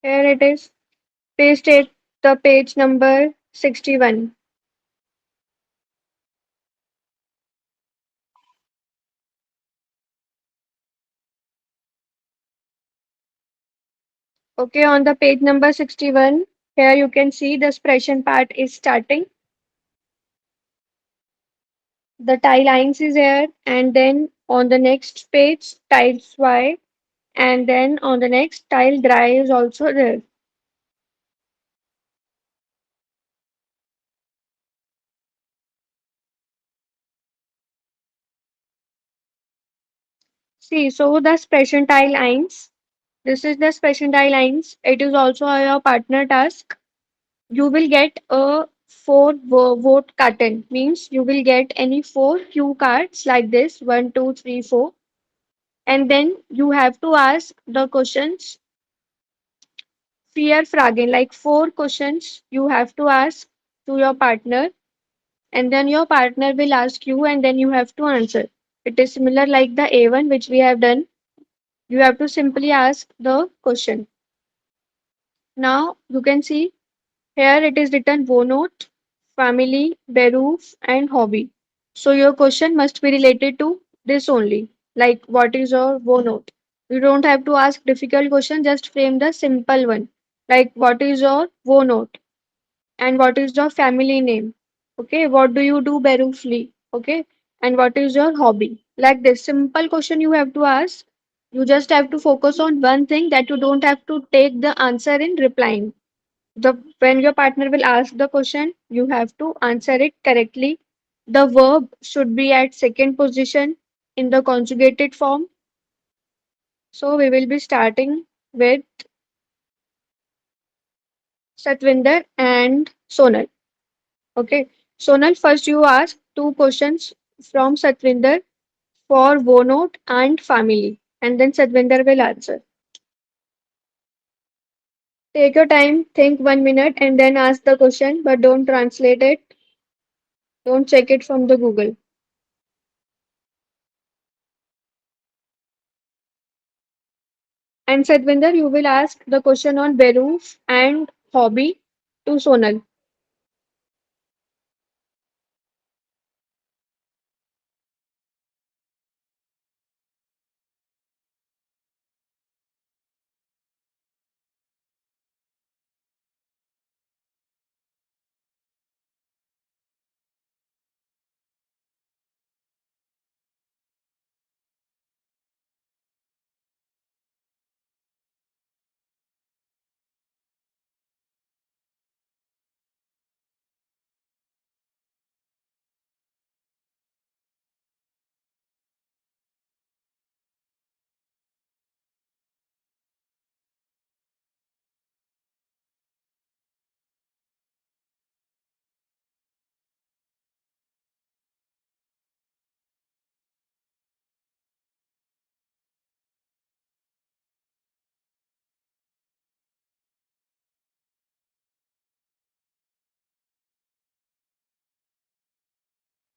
Here it is. Please take the page number 61. Okay, on the page number 61, here you can see the expression part is starting. The tile lines is here, and then on the next page, tiles Y, and then on the next tile dry is also there. See, so the expression tile lines. This is the expression tile lines. It is also your partner task. You will get a vote carton, means you will get any four cue cards like this, one, two, three, four, and then you have to ask the questions fear fragen, like four questions you have to ask to your partner, and then your partner will ask you, and then you have to answer. It is similar like the A1 which we have done. You have to simply ask the question. Now you can see here it is written note, family, beruf, and hobby. So your question must be related to this only. Like what is your note? You don't have to ask difficult question, just frame the simple one. Like what is your note? And what is your family name? Okay, what do you do berufly? Okay, and what is your hobby? Like this simple question you have to ask. You just have to focus on one thing, that you don't have to take the answer in replying. The when your partner will ask the question, you have to answer it correctly. The verb should be at second position in the conjugated form. So we will be starting with Satvinder and Sonal. Okay, Sonal, first you ask two questions from Satvinder for note and family, and then Satvinder will answer. Take your time, think 1 minute, and then ask the question, but don't translate it. Don't check it from the Google. And Sadvinder, you will ask the question on Beruf and hobby to Sonal.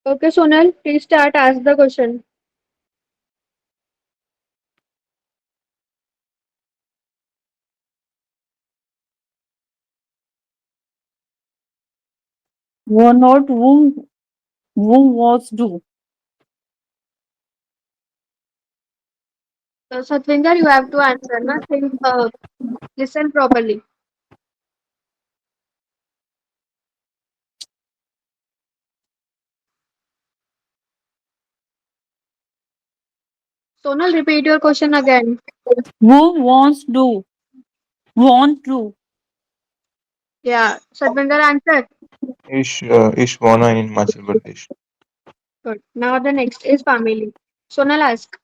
Okay, Sonal, please start. Ask the question. Were not whom was do. So, Satvinder, you have to answer. Na? Think, listen properly. Sonal, repeat your question again. Who wants do? Want to. Yeah, Satvinder answered. Ish Wana in Himachal Pradesh. Good. Now the next is family. Sonal ask.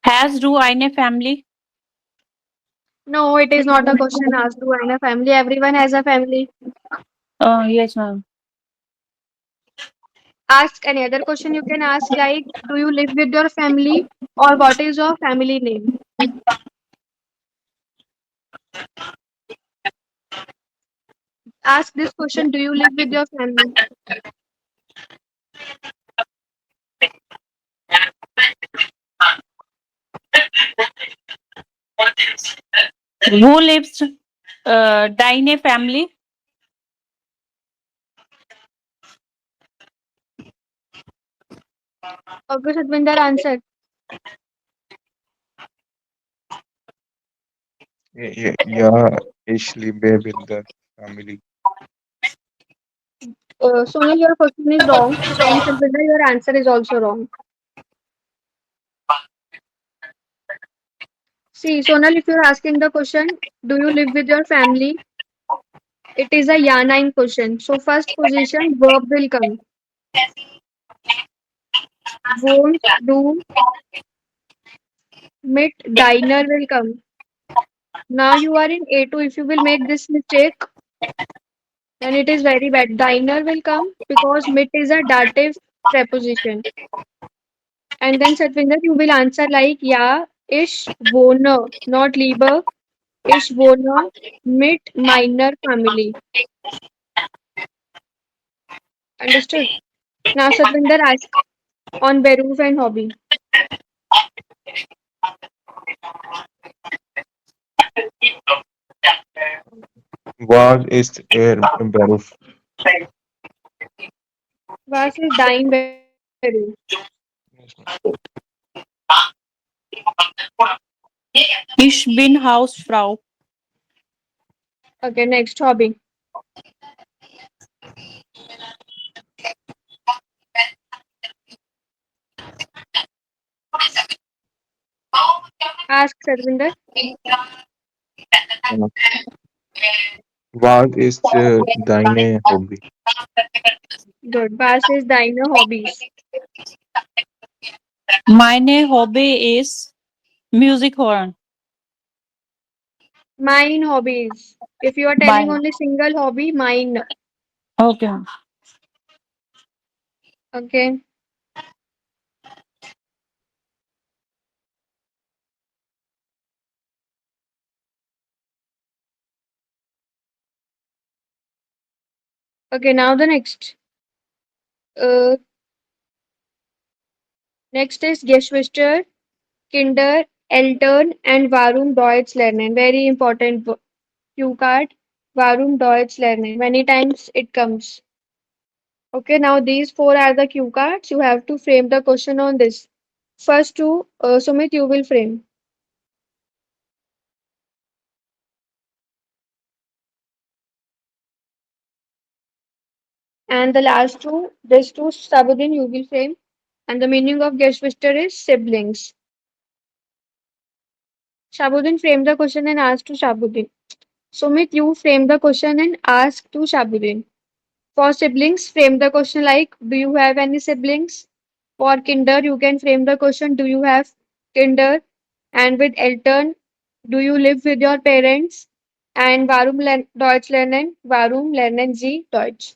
Has do eine family? No, it is not a question asked to any family. Everyone has a family. Yes, ma'am. Ask any other question you can ask, like, do you live with your family, or what is your family name? Ask this question, do you live with your family? Who lives in a family? Okay, Satvinder, answer. Yeah, ich liebe Bilder family. Sonal, your question is wrong, and Satvinder, your answer is also wrong. See, Sonal, if you're asking the question, do you live with your family? It is a yeah nine question. So first position, verb will come. Won't, do, mit, diner will come. Now you are in A2. If you will make this mistake, then it is very bad. Diner will come because mit is a dative preposition. And then Satvinder, you will answer like yeah, ich wohne, not lieber. Ich wohne mit meiner Family. Understood? Now Satvinder ask on Beruf and hobby. Was ist Beruf? Was ist dein Beruf? Yes, ma'am. Ich bin Hausfrau. Okay, next hobby. Ask Satvinder. Uh, Was ist deine Hobby? Good. Was ist deine Hobbys? Meine Hobby is music horn. Mine hobbies. If you are telling Mine. only single hobby, mine. Okay. Okay. Okay, now the next. Uh, Next is Geschwister, Kinder, Eltern, and Warum Deutsch lernen. Very important cue card. Warum Deutsch lernen. Many times it comes. Okay, now these four are the cue cards. You have to frame the question on this. First two, Sumit, you will frame. And the last two, these two, Sabudin, you will frame. And the meaning of Geschwister is siblings. Shabuddin frame the question and ask to Shabuddin. Sumit, you frame the question and ask to Shabuddin. For siblings, frame the question like, do you have any siblings? For kinder, you can frame the question, do you have kinder? And with Eltern, do you live with your parents? And Deutsch lernen? Warum lernen Sie Deutsch?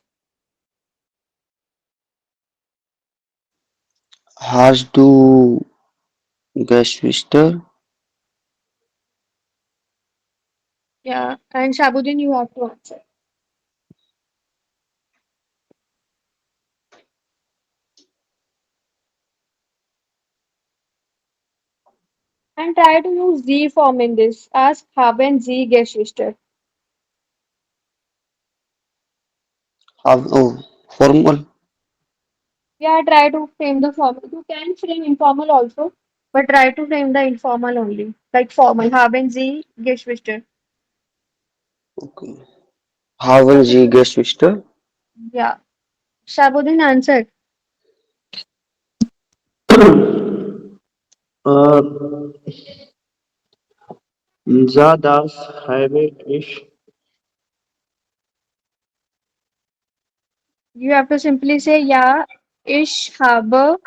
Hast du Geschwister? Yeah, and Shabuddin, you have to answer. And try to use Z form in this. Ask, haben Sie Geschwister? Oh, formal. Yeah, try to frame the formal. You can frame informal also, but try to frame the informal only. Like formal. Haben Sie Geschwister? Okay. Haben Okay. Sie Geschwister? Yeah. Shabuddin answered. Äh, ja, das habe ich. You have to simply say, ja, ich habe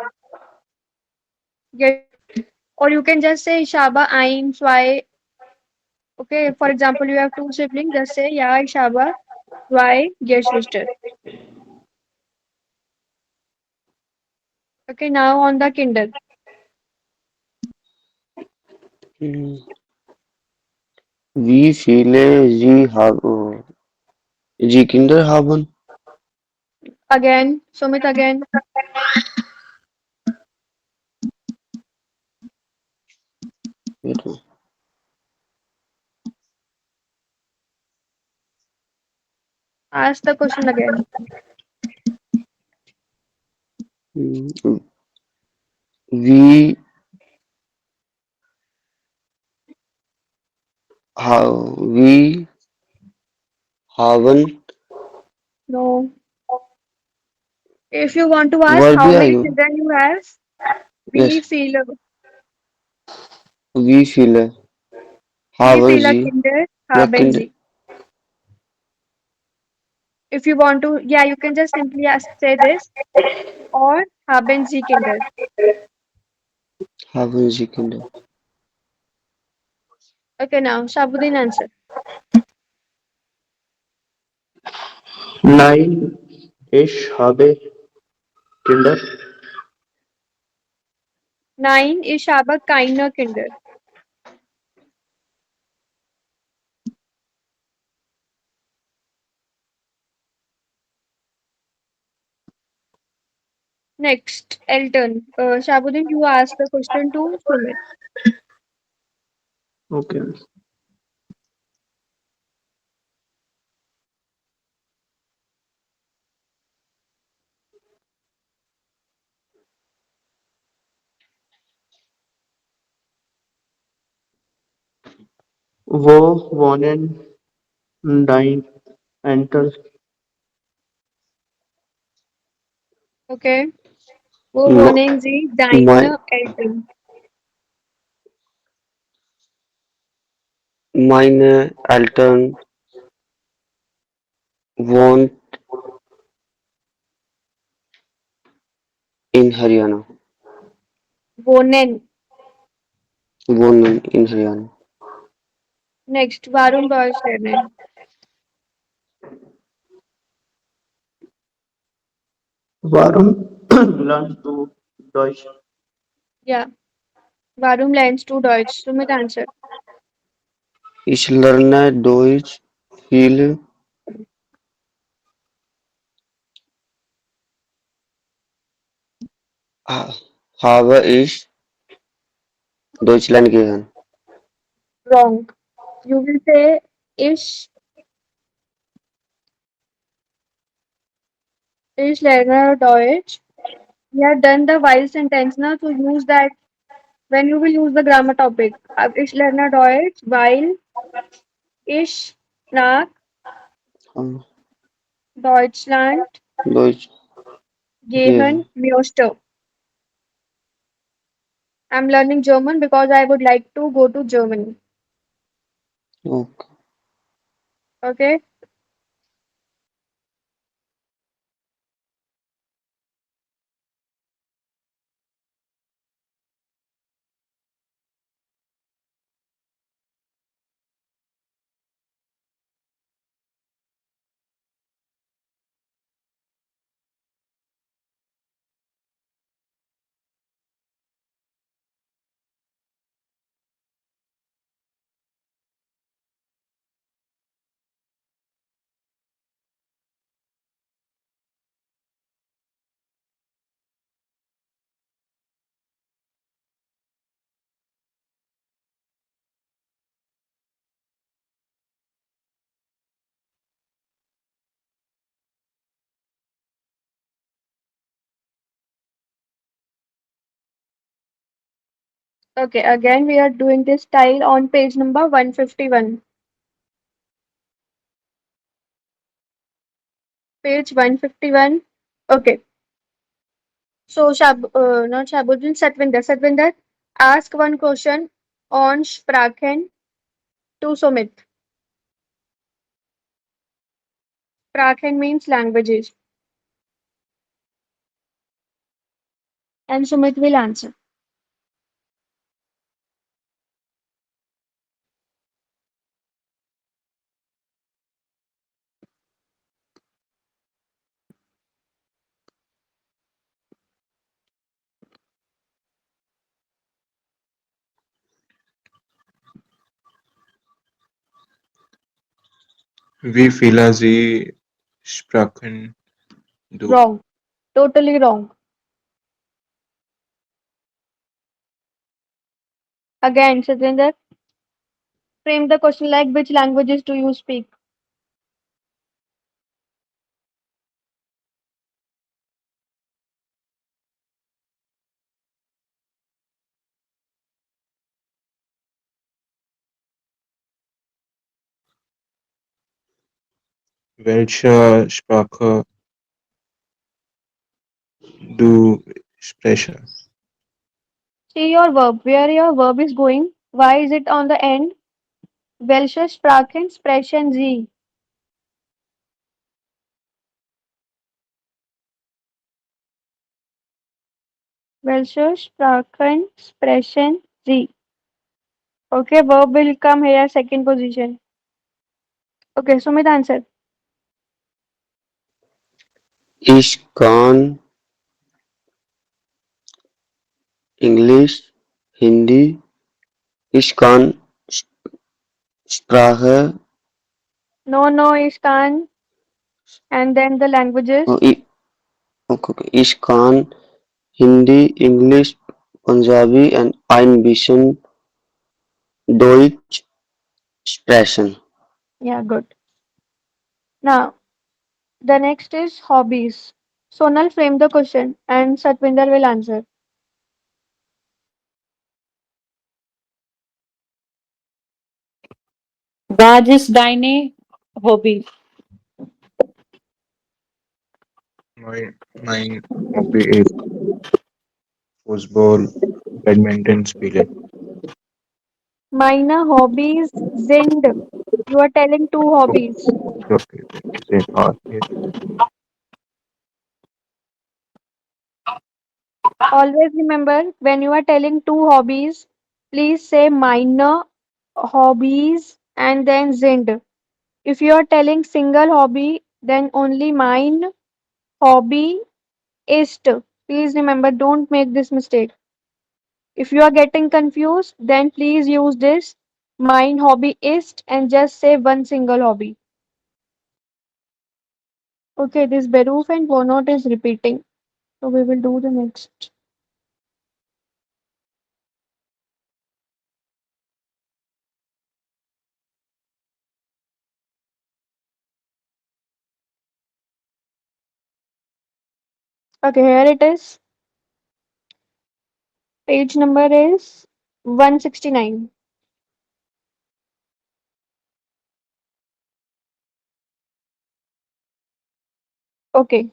Geschwister. Or you can just say, ich habe ein, zwei. Okay. For example, you have two siblings. Just say, ja, ich habe zwei Geschwister. Okay. Now on the Kinder. Hm. Wie viele Sie Kinder haben? Again. Sumit again. Bitte. Ask the question again. mm, we we haben No. If you want to ask verb how भी many आएगा. children you have, we Yes, feel a, we feel we haben feel a Sie kinder, haben weekend sie. If you want to, yeah, you can just simply say this or haben sie Kinder. haben Sie Kinder. Okay, now Shabuddin answer. Nein, ich habe Kinder. Nein, ich habe keine Kinder. Next, Elton. Shabuddin, you ask the question to Sumit. Okay. वो wohnen dein Enter Okay. Wo म- wohnen Sie? my, Deine Eltern. meine Eltern wohnt in Haryana. Wohnen. Wohnen in Haryana. Next, warum Deutsch lernen? Warum lernst du Deutsch? Yeah. Warum lernst du Deutsch? Sumit answer. Ich lerne Deutsch viel, habe ich Deutschland gehen. Wrong. You will say ich lerne Deutsch. We have done the while sentence now to use that when you will use the grammar topic. Ich lerne Deutsch, weil ich nach हाँ, Deutschland Deutsch gehen. gehen möchte. I'm learning German because I would like to go to Germany. Okay. Okay. Okay. Again, we are doing this style on page number 151. Page 151. Okay. So, not Shabuddin, Satvinder. Satvinder, ask one question on Sprachen to Sumit. Sprachen means languages. And Sumit will answer. Wie viele Sie sprechen du? Wrong. Totally wrong. Again, Satvinder, frame the question like which languages do you speak? Welche Sprache du sprechen? See your verb, where your verb is going. Why is it on the end? Welche Sprachen sprechen Sie? Welche Sprachen sprechen Sie? Okay, verb will come here second position. Okay, Sumit answer. Ich kann Englisch, Hindi. Ich kann Sprache. No, no, ich kann. And then the languages. Okay, okay. Ich kann Hindi, English, Punjabi, and ein bisschen Deutsch sprechen. Yeah, good. Now, the next is hobbies. Sonal frame the question and Satvinder will answer. Was ist deine Hobby? Mein Hobby ist Fußball, Badminton spielen. Meine hobbies sind. You are telling two hobbies. Okay, sehr hart jetzt. Always remember when you are telling two hobbies, please say meine hobbies and then sind. If you are telling single hobby, then only mein hobby ist. Please remember, don't make this mistake. If you are getting confused, then please use this mein hobby ist and just say one single hobby. Okay, this Beruf and Wonot is repeating. So we will do the next. Okay, here it is. Page number is 169. Okay.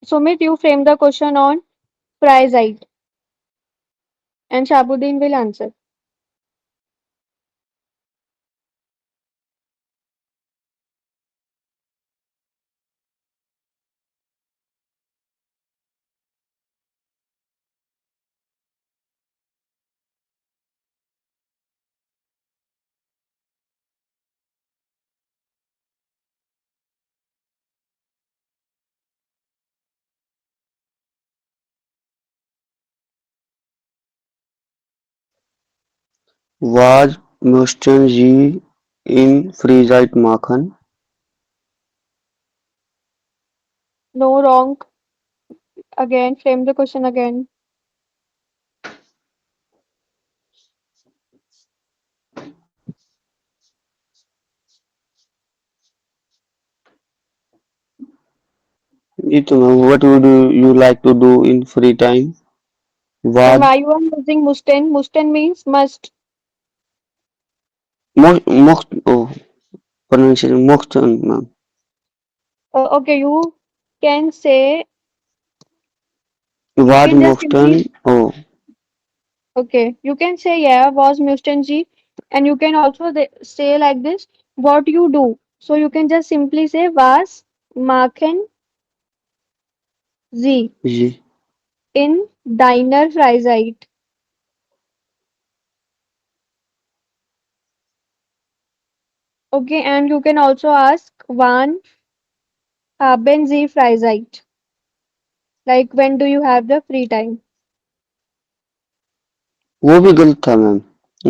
Sumit, you frame the question on Freizeit and Shabuddin will answer. Was möchten Sie in Freizeit machen? No wrong. Again, frame the question again. What would you like to do in free time? Then Was why you are using Musten? Musten means must. oh, pronunciation möchten, ma'am. Okay, can say, you Was can just möchten, simply, oh, okay, you can say, yeah, was Musten ji. And you can also say like this, what you do. So you can just simply say, was machen Sie Sie, in deiner Freizeit. Okay, and you can also ask, wann haben Sie Freizeit? Like, when do you have the free time? वो भी गलत था ma'am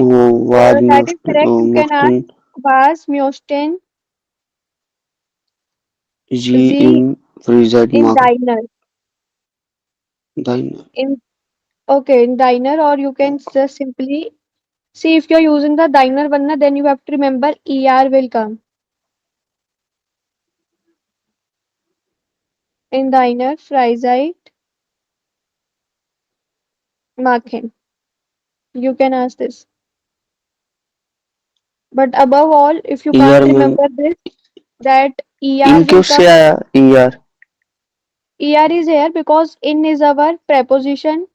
वो was That is correct. You can ask, möchten was möchten Sie Sie in Freizeit in machen? deiner? Deine. In Okay, in diner, or you can just simply see if you're using the diner one, na, then you have to remember er will come. In diner, Freizeit machen. You can ask this. But above all, if you Year can't में remember this, that er in will क्यों come. से आया ER? Er is here because in is our preposition,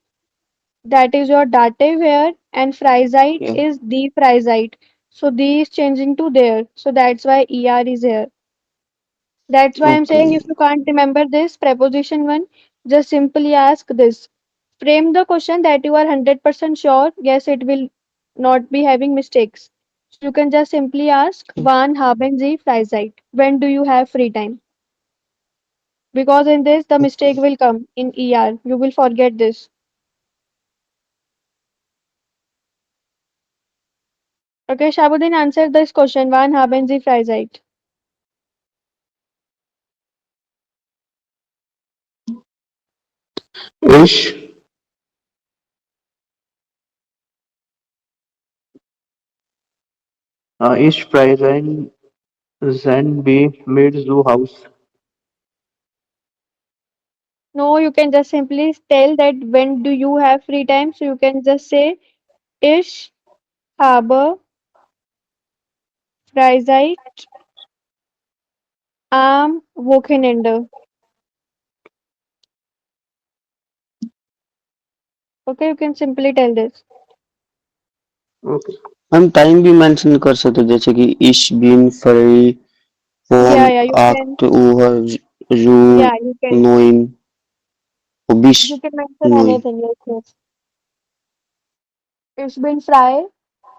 that is your dative here, and phrisite Okay. is the phrisite. So the is changing to there. So that's why er is here. That's why I'm saying Okay. if you can't remember this preposition one, just simply ask this. Frame the question that you are 100% sure. Yes, it will not be having mistakes. So you can just simply ask, wann haben Sie Freizeit? When do you have free time? Because in this, the mistake will come in ER. You will forget this. Okay, Shabuddin, answer this question. Wann haben Sie Freizeit? Ich, Ich spreche Zen B mit zu Haus. No, you can just simply tell that when do you have free time. So you can just say, Ich habe Freizeit am Wochenende. Okay, you can simply tell this. Okay. हम time भी mention कर सकते हैं, जैसे कि ich bin frei von Yeah, you can. 8 Uhr zu Yeah, you can. 9 Uhr bis You can mention 9. anything. Yes, yes. Ich bin frei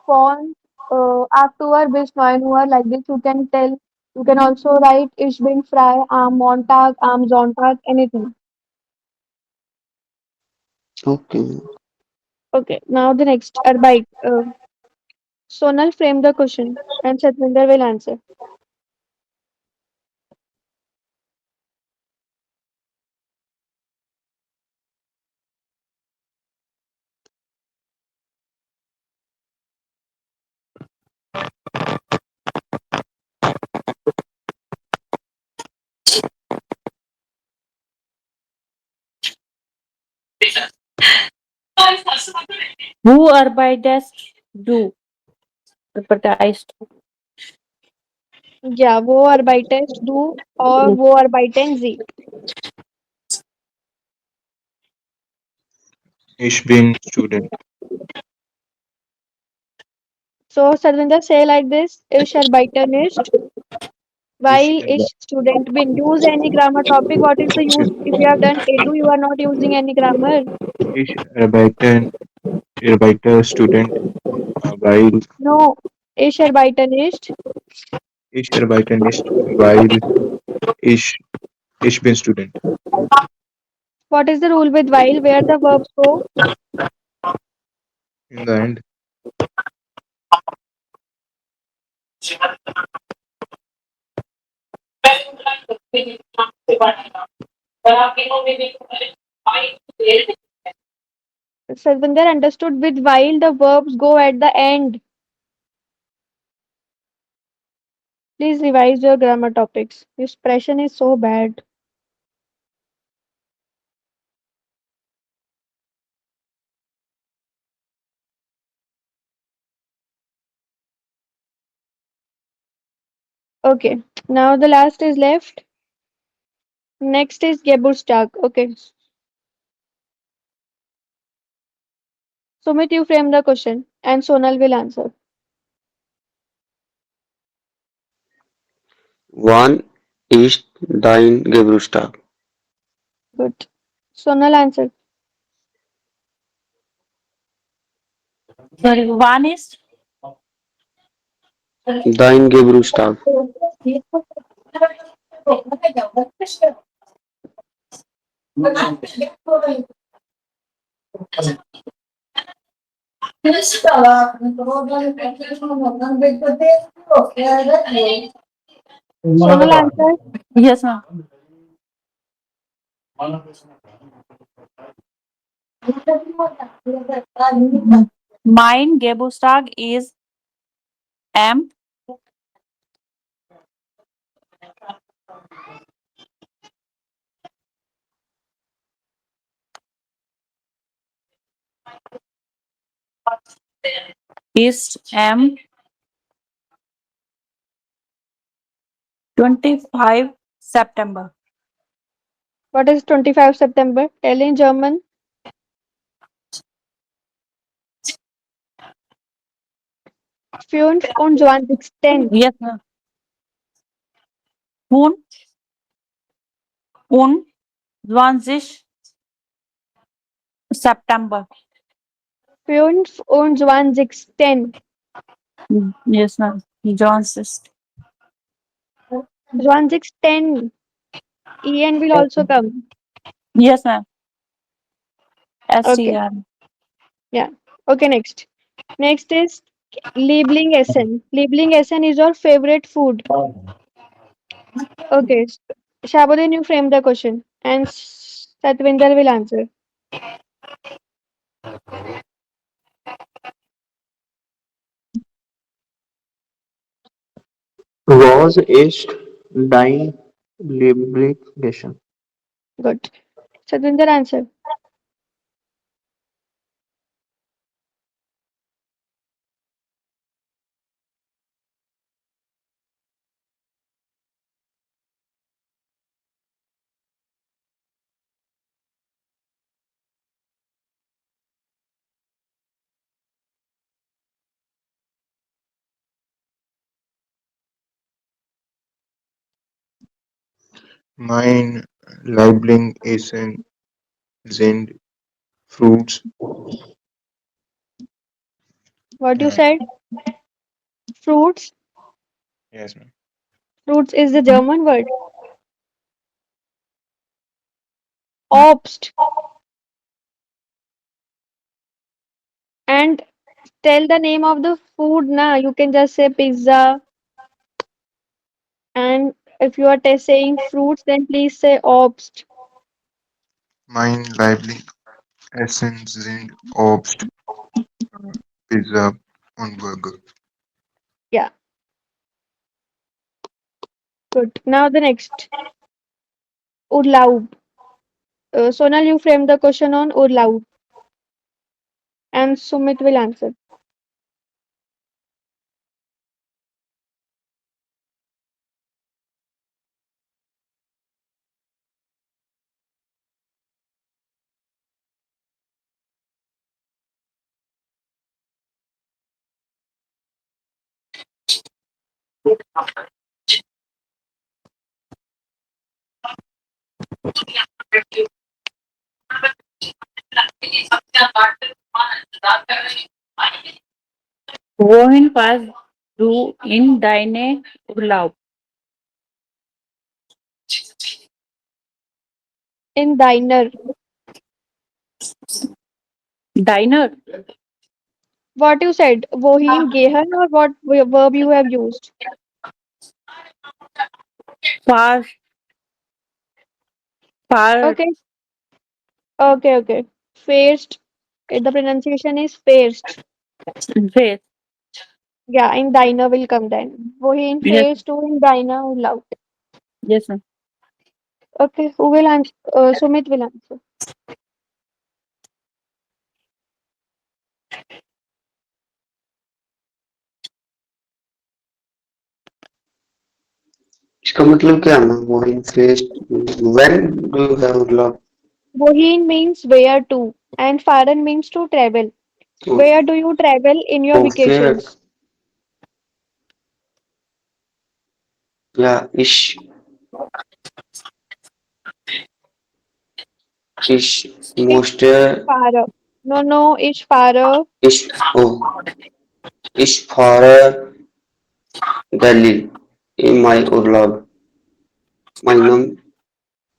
von 8 Uhr bis 9 Uhr. Like this, you can tell. You can also write Ich bin frei am Montag, am Sonntag, anything. Okay. Okay, now the next Arbeit. Sonal frame the question and Satvinder will answer. Who arbeitet du? Advertised. Yeah, wo arbeitest du or wo arbeiten Sie? Ich bin Student. So Satvinder say like this, Ich arbeite nicht, Ich, while arbe- ich student bin. Use any grammar topic. What is the use? If you have done edu, you are not using any grammar. ich arbeite Student, weil No, ich arbeite nicht. ich arbeite nicht, weil ich, ich bin Student. What is the rule with while? Where the verbs go? In the end, Satvinder understood with while the verbs go at the end. Please revise your grammar topics. Your expression is so bad. Okay, now the last is left. Next is Geburtstag. Okay, Sumit, you frame the question and Sonal will answer. Wann ist dein Geburtstag? Good. Sonal answer. Sorry, one is Dein Geburtstag. Sonal answer. yes, ma'am. Mein Geburtstag ist am 25 September. What is 25 September? Tell in German. 25. Yes, ma'am. Hun und 20 September. 25. Yes, ma'am. John's. 20. En will also come. Yes, ma'am. Okay. STR. Yeah. Okay, next. Next is labeling Essen. Labeling Essen is your favorite food. Okay. Shabodin, you frame the question and Satvinder will answer. Was ist dein Lieblingsgeschenk? Good. Satvinder, answer. Mein Lieblingsessen sind Fruits. What you Uh, said? Fruits. yes, ma'am. Fruits is the German word. Obst. And tell the name of the food na. You can just say pizza. And if you are saying fruits, then please say obst. Mein Lieblingsessen sind Obst, Pizza und Burger. Yeah, good. Now the next. Urlaub. Sonal, you frame the question on Urlaub. And Sumit will answer. Wohin warst du in deine Urlaub? In diner. Diner. What you said? Wohin gehen or what verb you have used? Far, far, Okay, okay. First, the pronunciation is first. face. Yeah, in diner will come then. Wohin Yes, first to in diner Urlaub. yes, ma'am. Okay, who will answer? Sumit will answer. इसका मतलब क्या है ना वो interest when do you have love Wohin means where to, and fahren means to travel. तो Where do you travel in your fair vacations? या इश Ich most fahre. No, ich fahre. इश ओ इश for Delhi in my urlaub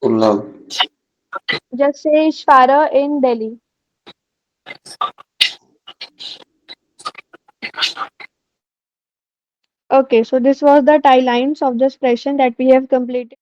urlaub Just say ich fahre in Delhi. Okay, so this was the tie lines of the expression that we have completed.